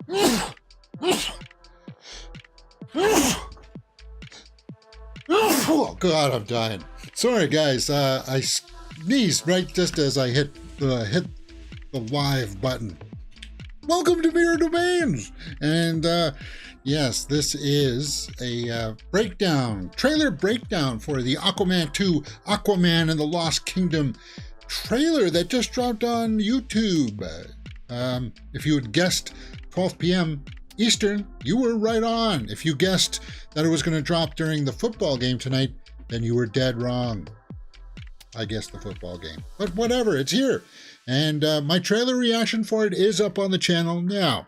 Oh God, I'm dying. Sorry, guys. I sneezed right just as I hit the live button. Welcome to Mirror Domains, and yes, this is a trailer breakdown for the Aquaman 2, Aquaman and the Lost Kingdom trailer that just dropped on YouTube. If you had guessed 12 p.m. Eastern, you were right on. If you guessed that it was going to drop during the football game tonight, then you were dead wrong. I guessed the football game. But whatever, it's here. And my trailer reaction for it is up on the channel now.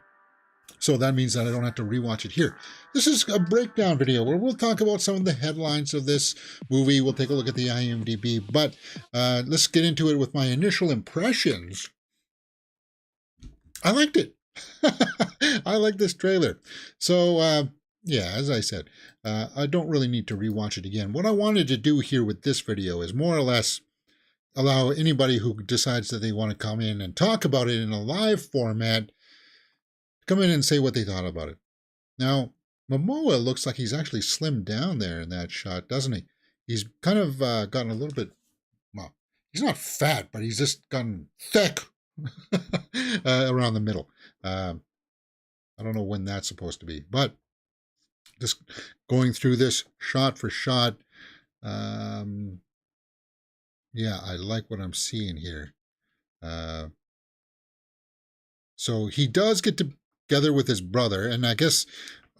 So that means that I don't have to rewatch it here. This is a breakdown video where we'll talk about some of the headlines of this movie. We'll take a look at the IMDb. But let's get into it with my initial impressions. I liked it. I like this trailer. So, yeah, as I said, I don't really need to rewatch it again. What I wanted to do here with this video is more or less allow anybody who decides that they want to come in and talk about it in a live format, come in and say what they thought about it. Now, Momoa looks like he's actually slimmed down there in that shot, doesn't he? He's kind of gotten a little bit, well, he's not fat, but he's just gotten thick around the middle. I don't know when that's supposed to be, but just going through this shot for shot, yeah, I like what I'm seeing here. So he does get together with his brother, and I guess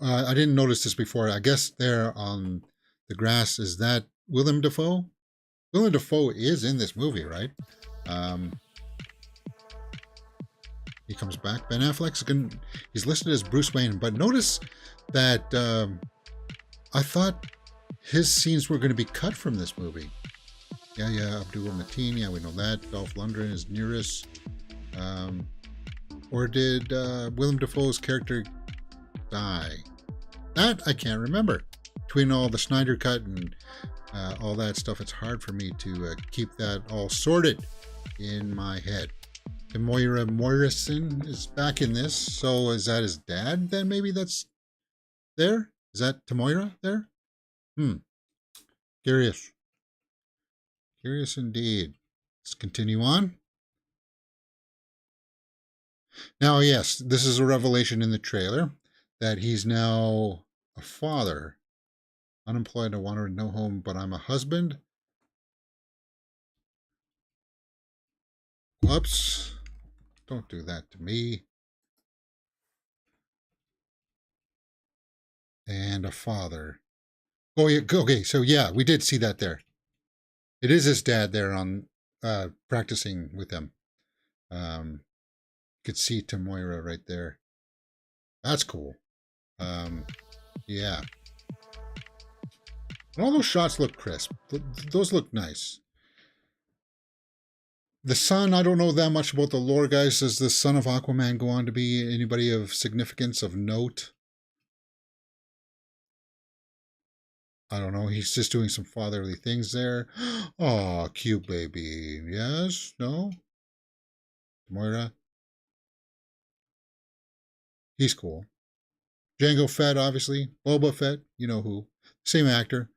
I didn't notice this before. I guess there on the grass, is that Willem Dafoe? Willem Dafoe is in this movie, right? He comes back. Ben Affleck's he's listed as Bruce Wayne, but notice that I thought his scenes were going to be cut from this movie. Yeah, Abdul Mateen, yeah, we know that. Dolph Lundgren is Nearest. Or did Willem Dafoe's character die? That I can't remember. Between all the Snyder Cut and all that stuff, it's hard for me to keep that all sorted in my head. Moira Morrison is back in this, so is that his dad then? Maybe that's there? Is that Tamoira there? Curious. Curious indeed. Let's continue on. Now, yes, this is a revelation in the trailer that he's now a father. Unemployed, I wanted no home, but I'm a husband. Whoops. Don't do that to me. And a father. Oh, yeah, okay, so yeah, we did see that there. It is his dad there on practicing with them. You could see Tamoira right there. That's cool. Yeah. And all those shots look crisp. Those look nice. The son, I don't know that much about the lore, guys. Does the son of Aquaman go on to be anybody of significance, of note? I don't know. He's just doing some fatherly things there. Oh, cute baby. Yes? No? Moira? He's cool. Jango Fett, obviously. Boba Fett, you know who. Same actor.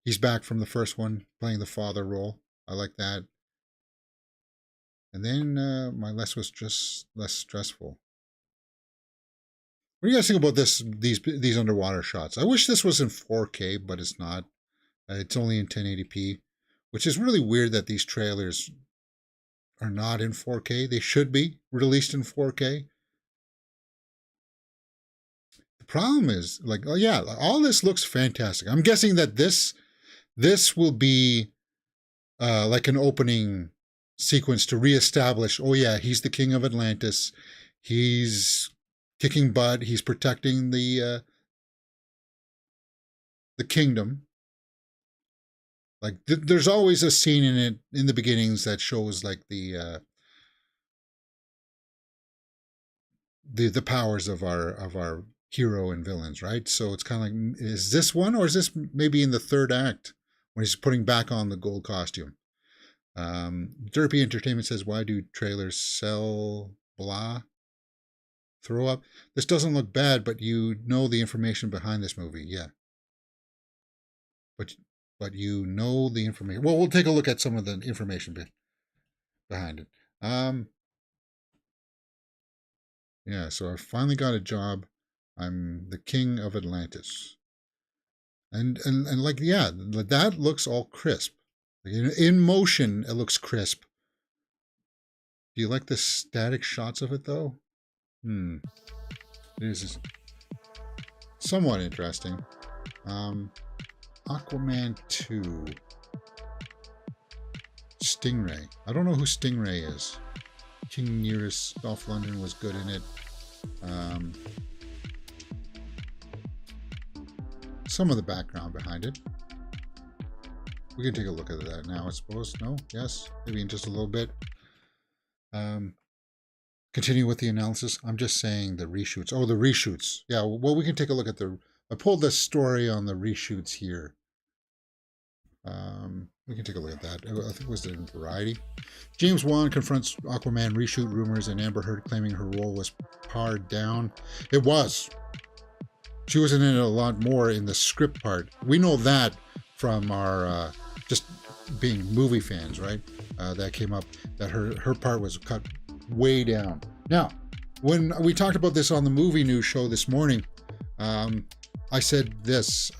He's back from the first one, playing the father role. I like that. And then my less was just less stressful. What do you guys think about these underwater shots? I wish this was in 4K, but it's not. It's only in 1080p, which is really weird that these trailers are not in 4K. They should be released in 4K. The problem is, like, oh yeah, all this looks fantastic. I'm guessing that this will be like an opening sequence to reestablish, oh yeah, he's the king of Atlantis. He's kicking butt. He's protecting the kingdom. Like there's always a scene in it in the beginnings that shows like the powers of our hero and villains, right? So it's kind of like, is this one, or is this maybe in the third act when he's putting back on the gold costume? Derpy Entertainment says, why do trailers sell blah? throw up. This doesn't look bad, but you know the information behind this movie. Yeah. But you know the information. Well, we'll take a look at some of the information behind it. Yeah, so I finally got a job. I'm the king of Atlantis. And like, yeah, that looks all crisp. In motion, it looks crisp. Do you like the static shots of it, though? It is somewhat interesting. Aquaman 2. Stingray. I don't know who Stingray is. King Nearest, Dolph Lundgren was good in it. Some of the background behind it. We can take a look at that now, I suppose. No? Yes? Maybe in just a little bit. Continue with the analysis. I'm just saying the reshoots. Oh, the reshoots. Yeah, well, we can take a look at I pulled the story on the reshoots here. We can take a look at that. I think it was in Variety. James Wan confronts Aquaman reshoot rumors and Amber Heard claiming her role was pared down. It was. She was in it a lot more in the script part. We know that from our just being movie fans, right? That came up, that her part was cut way down. Now, when we talked about this on the movie news show this morning, I said this,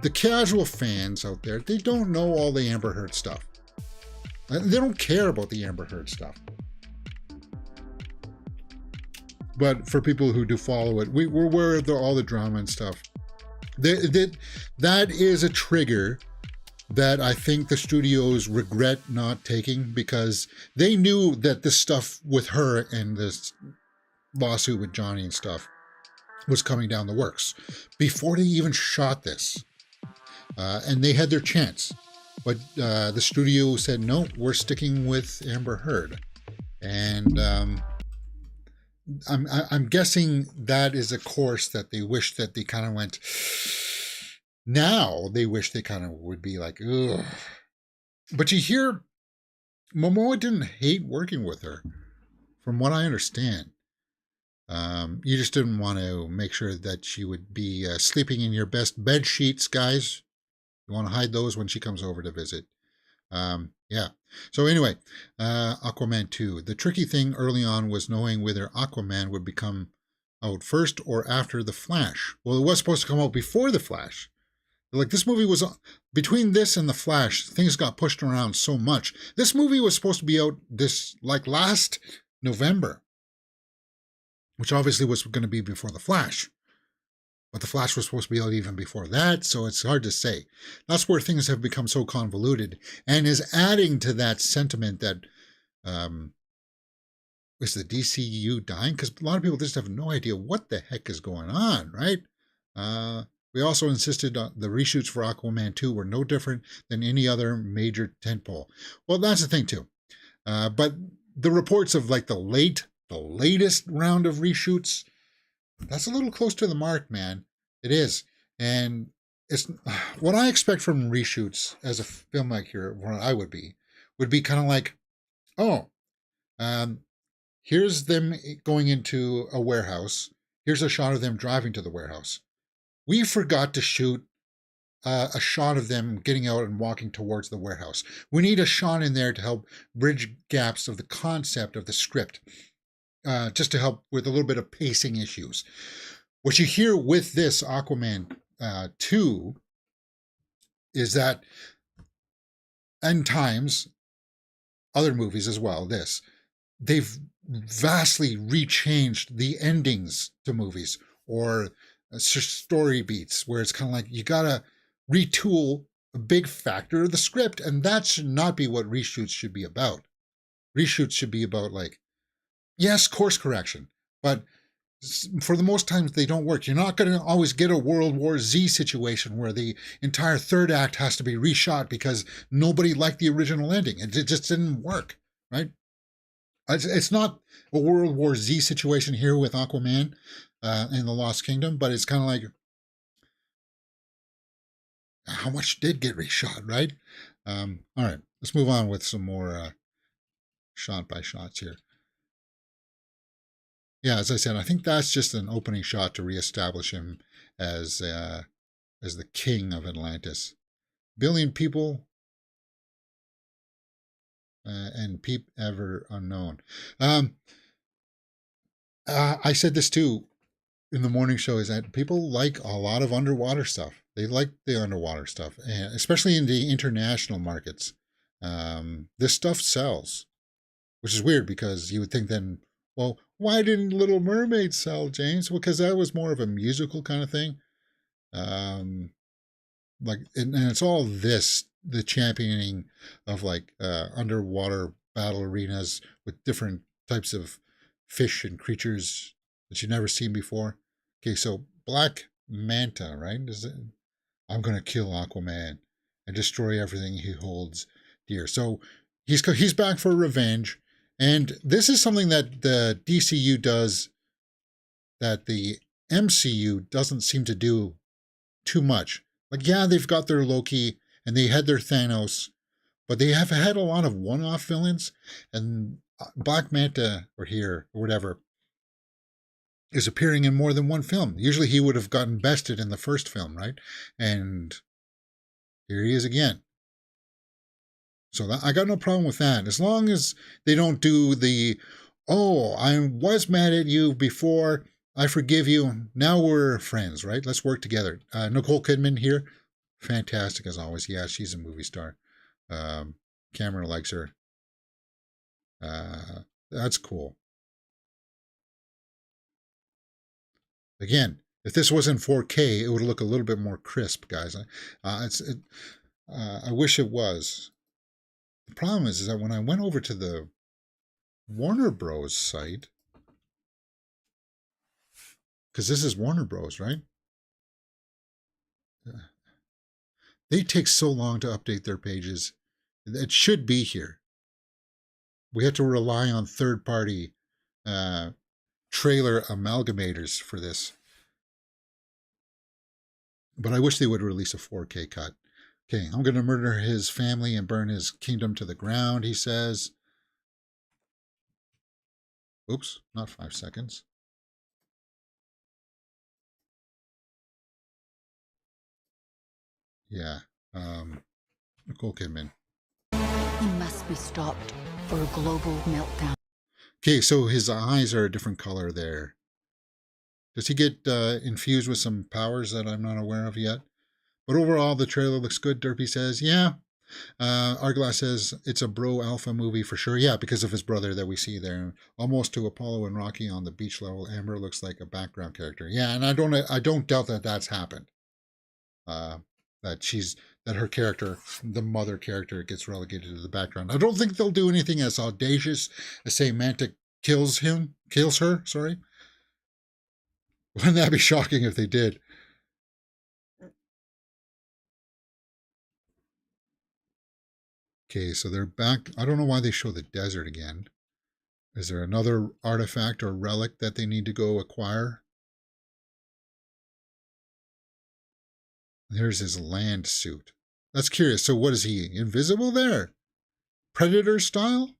the casual fans out there, they don't know all the Amber Heard stuff. They don't care about the Amber Heard stuff. But for people who do follow it, we're aware of all the drama and stuff. That is a trigger that I think the studios regret not taking, because they knew that this stuff with her and this lawsuit with Johnny and stuff was coming down the works before they even shot this. And they had their chance. But the studio said, no, we're sticking with Amber Heard. And I'm guessing that is a course that they wish that they kind of went. Now they wish they kind of would be like, ugh. But you hear Momoa didn't hate working with her, from what I understand. You just didn't want to make sure that she would be sleeping in your best bed sheets, guys. You want to hide those when she comes over to visit. Yeah. So anyway, Aquaman 2. The tricky thing early on was knowing whether Aquaman would become out first or after The Flash. Well, it was supposed to come out before The Flash. Like, this movie was, between this and The Flash, things got pushed around so much. This movie was supposed to be out last November, which obviously was going to be before The Flash. But The Flash was supposed to be out even before that, so it's hard to say. That's where things have become so convoluted, and is adding to that sentiment that is the DCU dying? Because a lot of people just have no idea what the heck is going on, right? We also insisted the reshoots for Aquaman 2 were no different than any other major tentpole. Well, that's the thing too. But the reports of like the latest round of reshoots, that's a little close to the mark, man. It is. And it's what I expect from reshoots as a filmmaker, what I would be kind of like, oh, here's them going into a warehouse. Here's a shot of them driving to the warehouse. We forgot to shoot a shot of them getting out and walking towards the warehouse. We need a shot in there to help bridge gaps of the concept of the script. Just to help with a little bit of pacing issues. What you hear with this Aquaman 2 is that, and times, other movies as well, they've vastly rechanged the endings to movies, or story beats, where it's kind of like you gotta retool a big factor of the script, and that should not be what reshoots should be about. Reshoots should be about, like, yes, course correction, but for the most times they don't work. You're not going to always get a World War Z situation where the entire third act has to be reshot because nobody liked the original ending. It just didn't work, right? It's not a World War Z situation here with Aquaman in the Lost Kingdom, but it's kind of like, how much did get reshot, right? All right, let's move on with some more shot by shots here. Yeah, as I said, I think that's just an opening shot to reestablish him as as the king of Atlantis. Billion people and peep ever unknown. Um, I said this too in the morning show, is that people like a lot of underwater stuff. They like the underwater stuff, and especially in the international markets. This stuff sells, which is weird because you would think then, well, why didn't Little Mermaid sell, James? Well, because that was more of a musical kind of thing. Um, like, and it's all this the championing of like underwater battle arenas with different types of fish and creatures that you've never seen before. Okay, so Black Manta, right? Is it? I'm gonna kill Aquaman and destroy everything he holds dear. So he's back for revenge, and this is something that the DCU does that the MCU doesn't seem to do too much. Like, yeah, they've got their Loki and they had their Thanos, but they have had a lot of one-off villains. And Black Manta or here or whatever is appearing in more than one film. Usually he would have gotten bested in the first film, right? And here he is again. So I got no problem with that. As long as they don't do the, oh, I was mad at you before, I forgive you, now we're friends, right? Let's work together. Nicole Kidman here, fantastic as always. Yeah, she's a movie star. Cameron likes her. That's cool. Again, if this wasn't 4K, it would look a little bit more crisp, guys. I wish it was. The problem is that when I went over to the Warner Bros. Site, because this is Warner Bros., right? They take so long to update their pages. It should be here. We have to rely on third-party trailer amalgamators for this. But I wish they would release a 4K cut. Okay, I'm going to murder his family and burn his kingdom to the ground, he says. Oops, not 5 seconds. Yeah, Nicole Kidman. He must be stopped or a global meltdown. Okay, so his eyes are a different color there. Does he get infused with some powers that I'm not aware of yet? But overall, the trailer looks good, Derpy says. Yeah. Arglass says it's a bro alpha movie for sure. Yeah, because of his brother that we see there. Almost to Apollo and Rocky on the beach level. Amber looks like a background character. Yeah, and I don't doubt that that's happened. That her character, the mother character, gets relegated to the background. I don't think they'll do anything as audacious as say Manta kills her. Sorry. Wouldn't that be shocking if they did? Okay, so they're back. I don't know why they show the desert again. Is there another artifact or relic that they need to go acquire? There's his land suit. That's curious. So what is he? Invisible there? Predator style?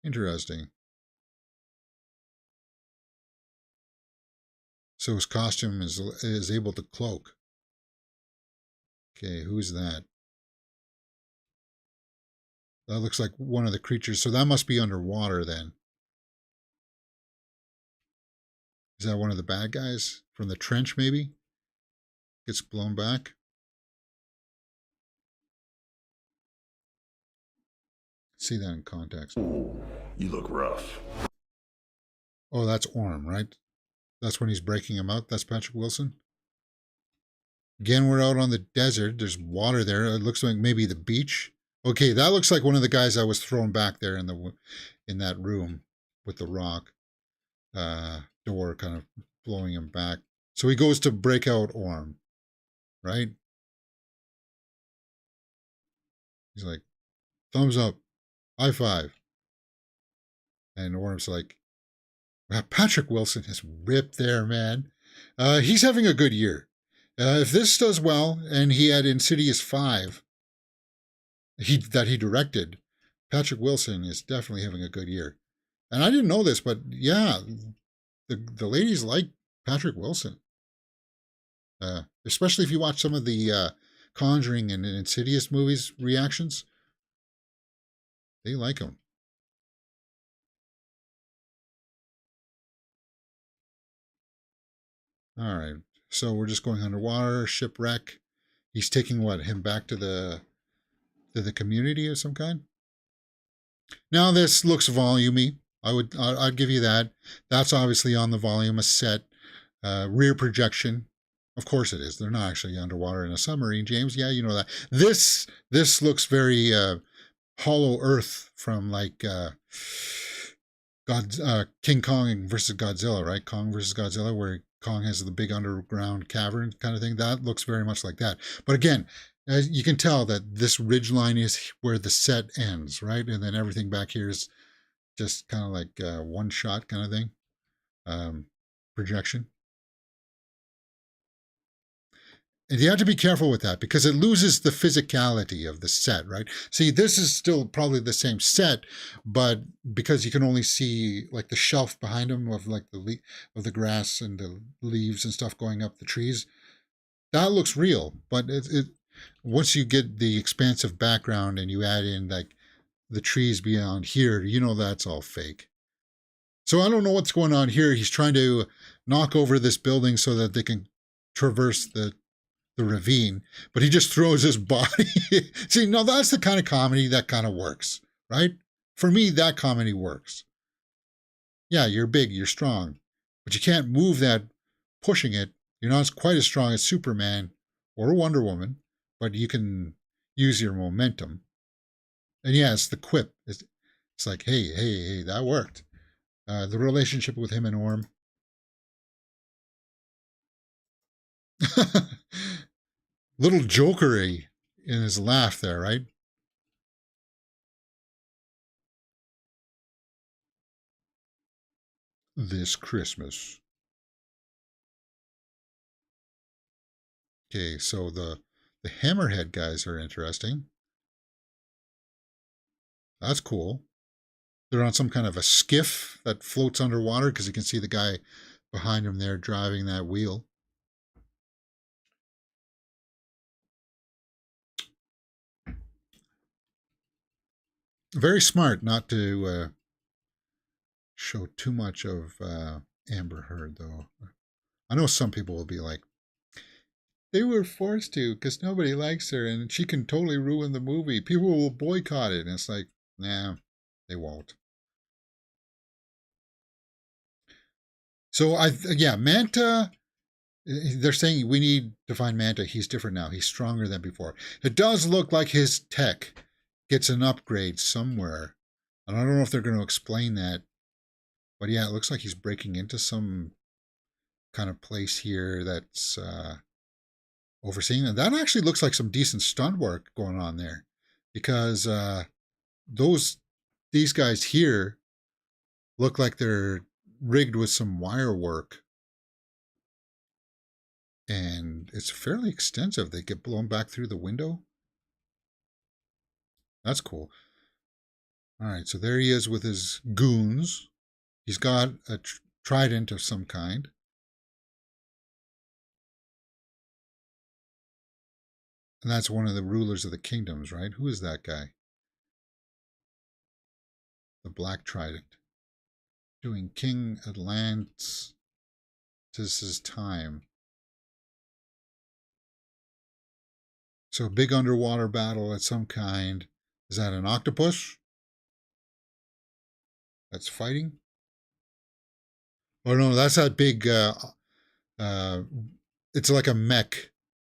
Interesting. So his costume is able to cloak. Okay, who's that? That looks like one of the creatures. So that must be underwater then. Is that one of the bad guys from the trench maybe? Gets blown back. See that in context. Ooh, you look rough. Oh, that's Orm, right? That's when he's breaking him out. That's Patrick Wilson. Again, we're out on the desert. There's water there. It looks like maybe the beach. Okay, that looks like one of the guys that was thrown back there in that room with the rock door kind of blowing him back. So he goes to break out Orm, right? He's like, thumbs up, high five. And Orm's like, wow, Patrick Wilson is ripped there, man. He's having a good year. If this does well, and he had Insidious 5 that he directed, Patrick Wilson is definitely having a good year. And I didn't know this, but yeah, the ladies like Patrick Wilson, especially if you watch some of the Conjuring and Insidious movies reactions. They like him. All right, so we're just going underwater, shipwreck. He's taking what him back to the community of some kind. Now this looks volumey. I'd give you that. That's obviously on the volume, a set, rear projection. Of course it is. They're not actually underwater in a submarine, James. Yeah, you know that. This looks very Hollow Earth from like King Kong versus Godzilla, right? Kong versus Godzilla, where Kong has the big underground cavern kind of thing. That looks very much like that. But again, as you can tell that this ridge line is where the set ends, right? And then everything back here is just kind of like one shot kind of thing, um, projection. And you have to be careful with that because it loses the physicality of the set, right? See, this is still probably the same set, but because you can only see like the shelf behind them of like of the grass and the leaves and stuff going up the trees, that looks real. But it once you get the expansive background and you add in like the trees beyond here, you know that's all fake. So I don't know what's going on here. He's trying to knock over this building so that they can traverse the ravine, but he just throws his body. See, no, that's the kind of comedy that kind of works, right? For me, that comedy works. Yeah, you're big, you're strong, but you can't move that pushing it. You're not quite as strong as Superman or Wonder Woman, but you can use your momentum. And yeah, it's the quip. It's like, hey, that worked. The relationship with him and Orm. Little jokery in his laugh there, right? This Christmas. Okay, so the hammerhead guys are interesting. That's cool. They're on some kind of a skiff that floats underwater because you can see the guy behind him there driving that wheel. Very smart not to show too much of Amber Heard, though. I know some people will be like, they were forced to because nobody likes her and she can totally ruin the movie. People will boycott it. And it's like, nah, they won't. So yeah, Manta. They're saying we need to find Manta. He's different now. He's stronger than before. It does look like his tech gets an upgrade somewhere. And I don't know if they're going to explain that. But yeah, it looks like he's breaking into some kind of place here that's overseeing it. That actually looks like some decent stunt work going on there. Because those these guys here look like they're rigged with some wire work and it's fairly extensive. They get blown back through the window. That's cool. All right, so there he is with his goons. He's got a trident of some kind. And that's one of the rulers of the kingdoms, right? Who is that guy? The Black Trident. Doing King Atlantis' time. So, big underwater battle of some kind. Is that an octopus that's fighting? Oh, no, that's that big, uh, it's like a mech.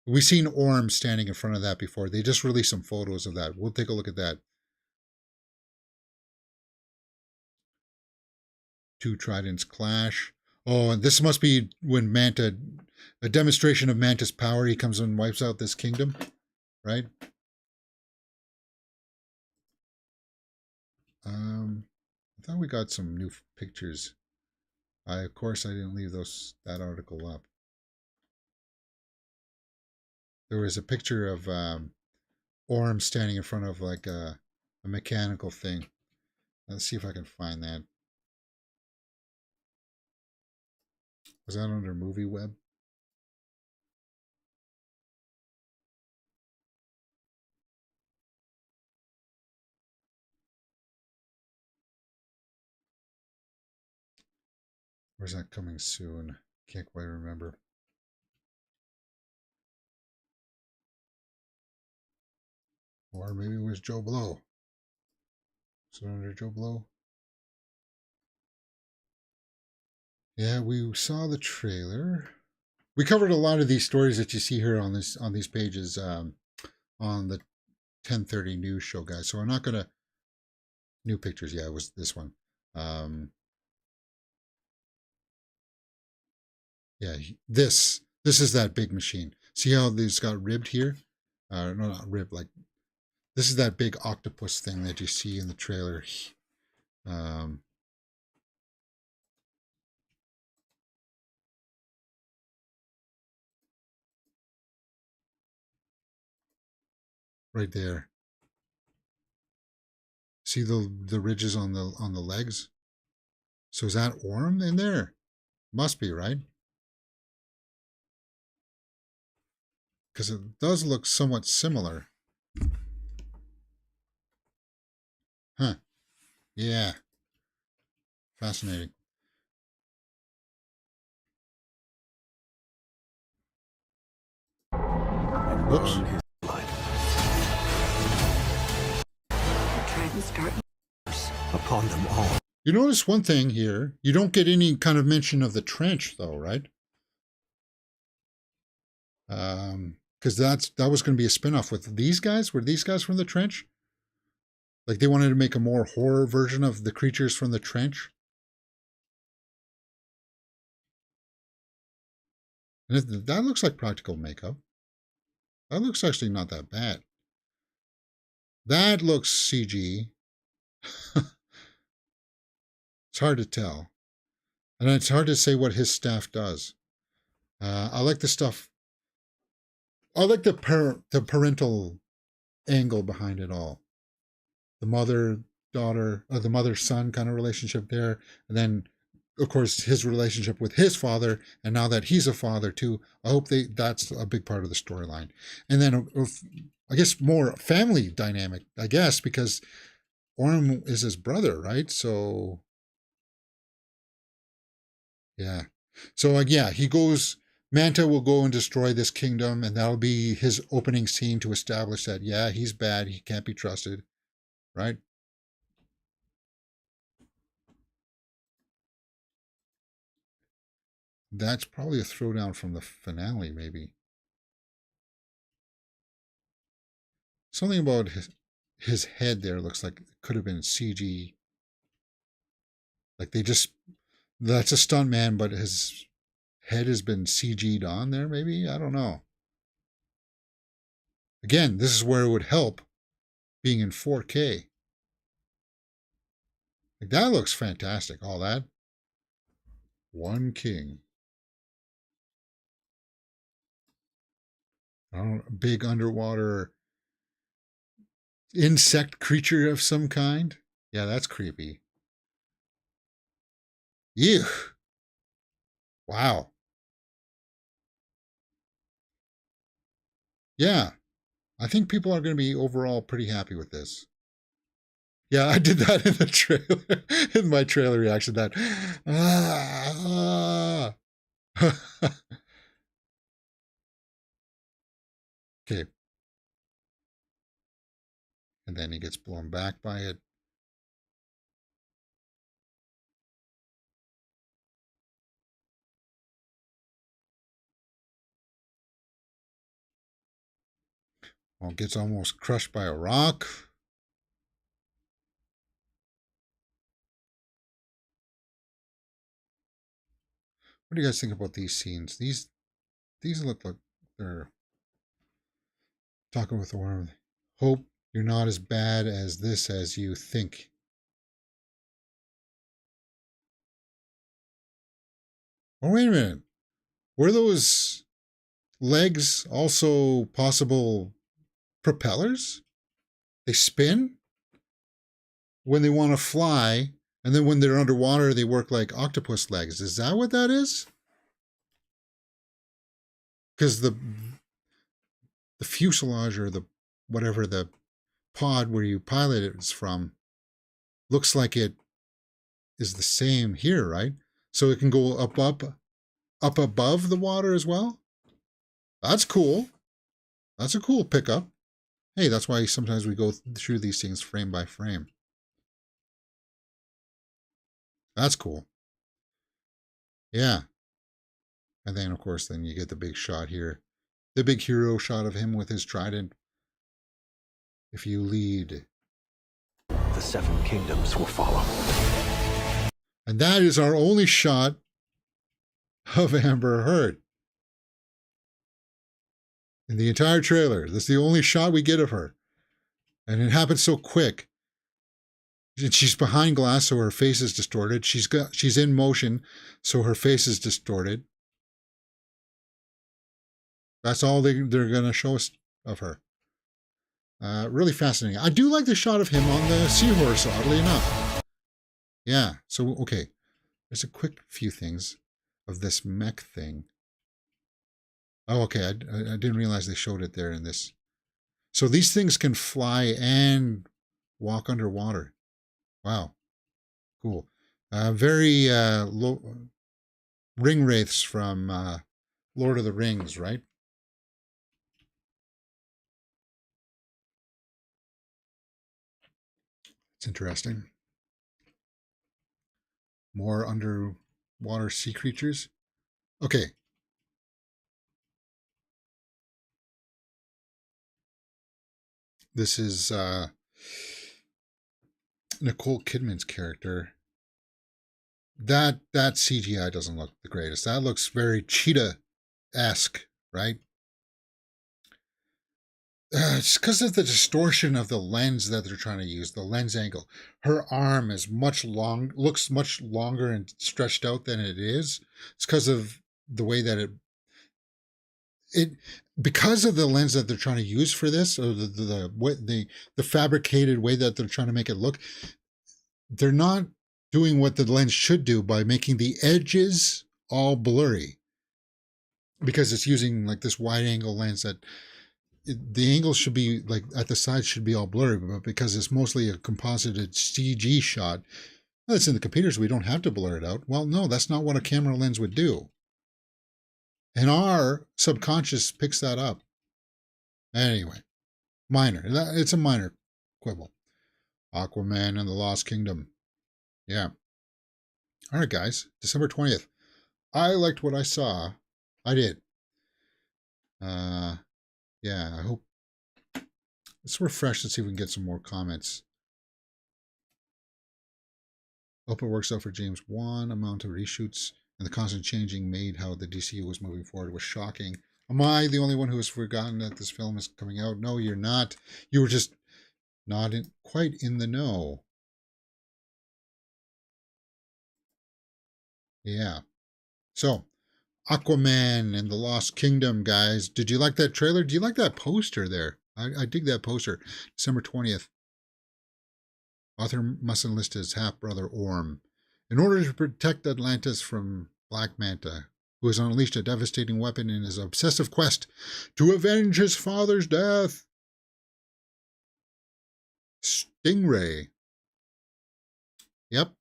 We've seen Orm standing in front of that before. They just released some photos of that. We'll take a look at that. Two tridents clash. Oh, and this must be when Manta, a demonstration of Manta's power. He comes and wipes out this kingdom, right? I thought we got some new pictures. Of course, I didn't leave that article up. There was a picture of Orm standing in front of like a mechanical thing. Let's see if I can find that. Was that under movie web? Where's that coming soon? Can't quite remember. Or maybe it was Joe Blow. Is it under Joe Blow? Yeah, we saw the trailer. We covered a lot of these stories that you see here on these pages on the 10:30 news show, guys. So I'm not gonna new pictures. Yeah, it was this one. Yeah, this is that big machine. See how these got ribbed here? No, not ribbed. Like this is that big octopus thing that you see in the trailer. Um, right there. See the ridges on the legs? So is that Orm in there? Must be, right? Because it does look somewhat similar. Huh. Yeah. Fascinating. Whoops. Upon them all. You notice one thing here. You don't get any kind of mention of the trench, though, right? Because that was going to be a spinoff with these guys. Were these guys from the trench? Like they wanted to make a more horror version of the creatures from the trench. And that looks like practical makeup. That looks actually not that bad. That looks CG. It's hard to tell. And it's hard to say what his staff does. I like the stuff. I like the parental angle behind it all. The mother daughter, or the mother son kind of relationship there, and then of course his relationship with his father, and now that he's a father too. I hope that's a big part of the storyline. And then I guess more family dynamic, I guess, because Orm is his brother, right? So yeah. So yeah, he goes. Manta will go and destroy this kingdom, and that'll be his opening scene to establish that yeah, he's bad, he can't be trusted, right? That's probably a throwdown from the finale, maybe. Something about his head there looks like it could have been CG. Like that's a stunt man, but his head has been CG'd on there, maybe? I don't know. Again, this is where it would help being in 4K. Like that looks fantastic, all that. One king. I don't know, big underwater insect creature of some kind. Yeah, that's creepy. Ew. Wow. Yeah, I think people are going to be overall pretty happy with this. Yeah, I did that in the trailer, in my trailer reaction. That, okay, and then he gets blown back by it. Well, gets almost crushed by a rock. What do you guys think about these scenes? These look like they're talking with the worm. Hope you're not as bad as this as you think. Oh, wait a minute. Were those legs also possible propellers? They spin when they want to fly, and then when they're underwater, they work like octopus legs. Is that what that is? because the fuselage or the whatever the pod where you pilot it is from looks like it is the same here, right? So it can go up above the water as well. That's cool. That's a cool pickup. Hey, that's why sometimes we go through these things frame by frame. That's cool. Yeah. And then, of course, then you get the big shot here. The big hero shot of him with his trident. If you lead, The 7 kingdoms will follow. and that is our only shot of Amber Heard in the entire trailer. That's the only shot we get of her. And it happens so quick. She's behind glass, so her face is distorted. She's in motion, so her face is distorted. That's all they're going to show us of her. Really fascinating. I do like the shot of him on the seahorse, oddly enough. Yeah, so, okay. There's a quick few things of this mech thing. Oh, okay, I didn't realize they showed it there in this. So these things can fly and walk underwater. Wow, cool. Very low ring wraiths from Lord of the Rings, right? It's interesting. More underwater sea creatures. Okay. This is Nicole Kidman's character. That CGI doesn't look the greatest. That looks very cheetah-esque, right? It's because of the distortion of the lens that they're trying to use, the lens angle. Her arm is looks much longer and stretched out than it is. It's because of the way that because of the lens that they're trying to use for this, or the fabricated way that they're trying to make it look. They're not doing what the lens should do by making the edges all blurry, because it's using like this wide angle lens that the angles should be like at the sides should be all blurry, but because it's mostly a composited CG shot, that's in the computers, we don't have to blur it out. Well, no, that's not what a camera lens would do. And our subconscious picks that up. Anyway, minor. It's a minor quibble. Aquaman and the Lost Kingdom. Yeah. All right, guys. December 20th. I liked what I saw. I did. Yeah, I hope. Let's refresh and see if we can get some more comments. Hope it works out for James Wan. Amount of reshoots and the constant changing made how the DCU was moving forward was shocking. Am I the only one who has forgotten that this film is coming out? No, you're not. You were just not quite in the know. Yeah. So, Aquaman and the Lost Kingdom, guys. Did you like that trailer? Do you like that poster there? I dig that poster. December 20th. Author must enlist his half-brother Orm in order to protect Atlantis from Black Manta, who has unleashed a devastating weapon in his obsessive quest to avenge his father's death. Stingray. Yep.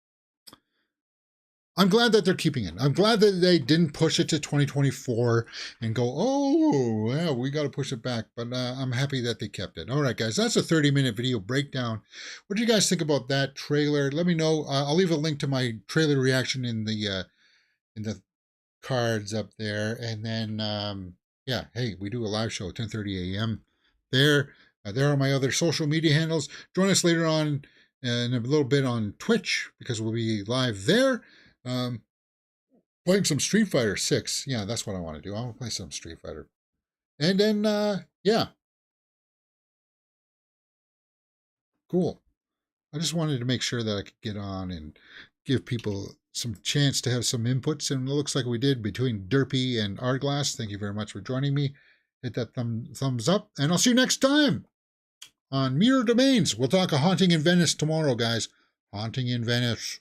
I'm glad that they're keeping it. I'm glad that they didn't push it to 2024 and go, oh, yeah, we got to push it back. But I'm happy that they kept it. All right, guys, that's a 30-minute video breakdown. What do you guys think about that trailer? Let me know. I'll leave a link to my trailer reaction in the cards up there. And then, yeah, hey, we do a live show at 10:30 a.m. there. There are my other social media handles. Join us later on in a little bit on Twitch, because we'll be live there. Playing some Street Fighter 6. Yeah, that's what I want to do. I want to play some Street Fighter. And then, yeah. Cool. I just wanted to make sure that I could get on and give people some chance to have some inputs. And it looks like we did between Derpy and Arglass. Thank you very much for joining me. Hit that thumbs up. And I'll see you next time on Mirror Domains. We'll talk a Haunting in Venice tomorrow, guys. Haunting in Venice.